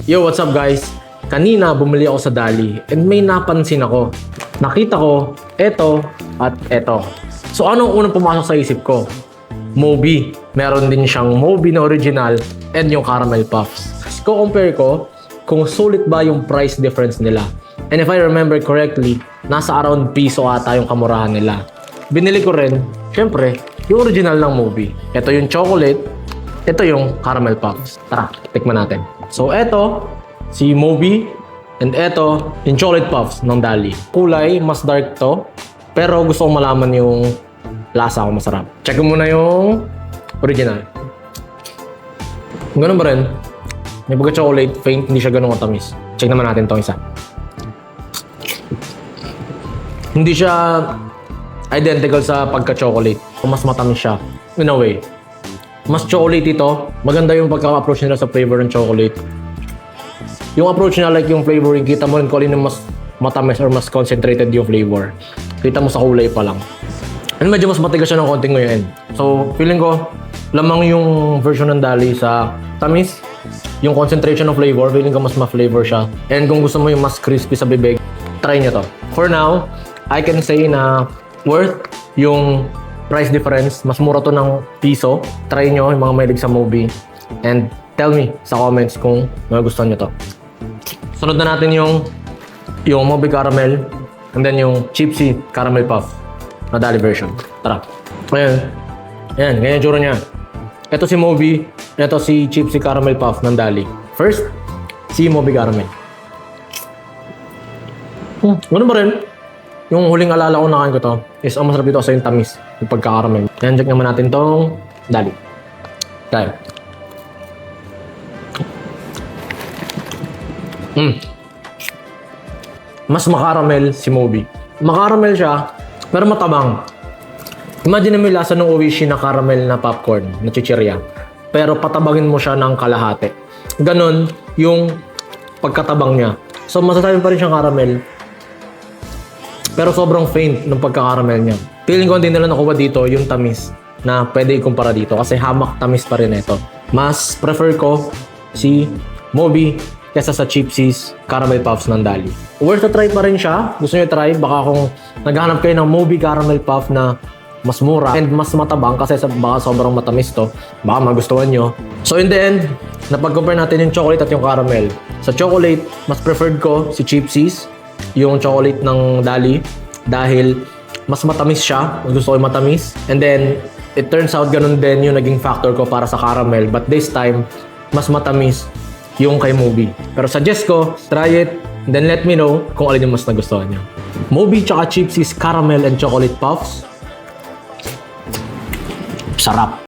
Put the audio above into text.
Yo, what's up guys? Kanina bumili ako sa Dali and may napansin ako. Nakita ko, eto at eto. So anong unang pumasok sa isip ko? Moby. Meron din siyang Moby na original and yung caramel puffs. Ko-compare ko kung sulit ba yung price difference nila. And if I remember correctly, nasa around piso ata yung kamurahan nila. Binili ko rin, syempre, yung original ng Moby. Ito yung chocolate, ito yung caramel puffs. Tara, tikman natin. So eto, si Moby, and eto, yung chocolate puffs ng Dali. Kulay, mas dark to, pero gusto kong malaman yung lasa kung masarap. Check ko muna yung original. Ganun ba rin? May pagka-chocolate, faint, hindi siya ganun katamis. Check naman natin tong isa. Hindi siya identical sa pagka-chocolate. Mas matamis siya, in a way. Mas chocolate ito. Maganda yung pagka-approach nila sa flavor ng chocolate. Yung approach nila, like yung flavoring, kita mo rin kung alin yung mas matamis or mas concentrated yung flavor. Kita mo sa kulay pa lang. And medyo mas matigas siya ng konting ngayon. So, feeling ko, lamang yung version ng Dali sa tamis. Yung concentration of flavor, feeling ko mas ma-flavor siya. And kung gusto mo yung mas crispy sa bibig, try nyo to. For now, I can say na worth yung price difference. Mas mura to ng piso. Try nyo yung mga mahilig sa Moby. And tell me sa comments kung nagustuhan nyo to. Sunod na natin yung Moby Caramel and then yung Chipsy Caramel Puff na Dali version. Tara. Ayan. Ayan, ganyan yung tsura niya. Ito si Moby. Ito si Chipsy Caramel Puff ng Dali. First, si Moby Caramel. Ganun ba rin? Yung huling alala ko nakain ko to is ang masarap dito kasi yung tamis, yung pagka-caramel. Yan, check naman natin tong Dali. Tayo. Mas makaramel si Moby. Makaramel siya, pero matabang. Imagine mo yung lasa ng Oishi na caramel na popcorn, na chichirya. Pero patabangin mo siya ng kalahati. Ganon yung pagkatabang niya. So masasabi pa rin siyang caramel. Pero sobrang faint ng pagka-caramel niya. Feeling ko hindi nila nakuha dito yung tamis na pwede ikumpara dito kasi hamak tamis pa rin ito. Mas prefer ko si Moby kesa sa Chipsy's Caramel Puffs ng Dali. Worth a try pa rin siya. Gusto nyo try? Baka kung naghahanap kayo ng Moby Caramel Puff na mas mura and mas matabang kasi baka sobrang matamis to, baka magustuhan nyo. So in the end, napag-compare natin yung chocolate at yung caramel. Sa chocolate, mas preferred ko si Chipsy's, yung chocolate ng Dali, dahil mas matamis siya. Gusto ko yung matamis. And then, it turns out ganun din yung naging factor ko para sa caramel. But this time, mas matamis yung kay Moby. Pero suggest ko, try it, then let me know kung alin yung mas nagustuhan nyo. Moby tsaka Chipsy's Caramel and Chocolate Puffs. Sarap.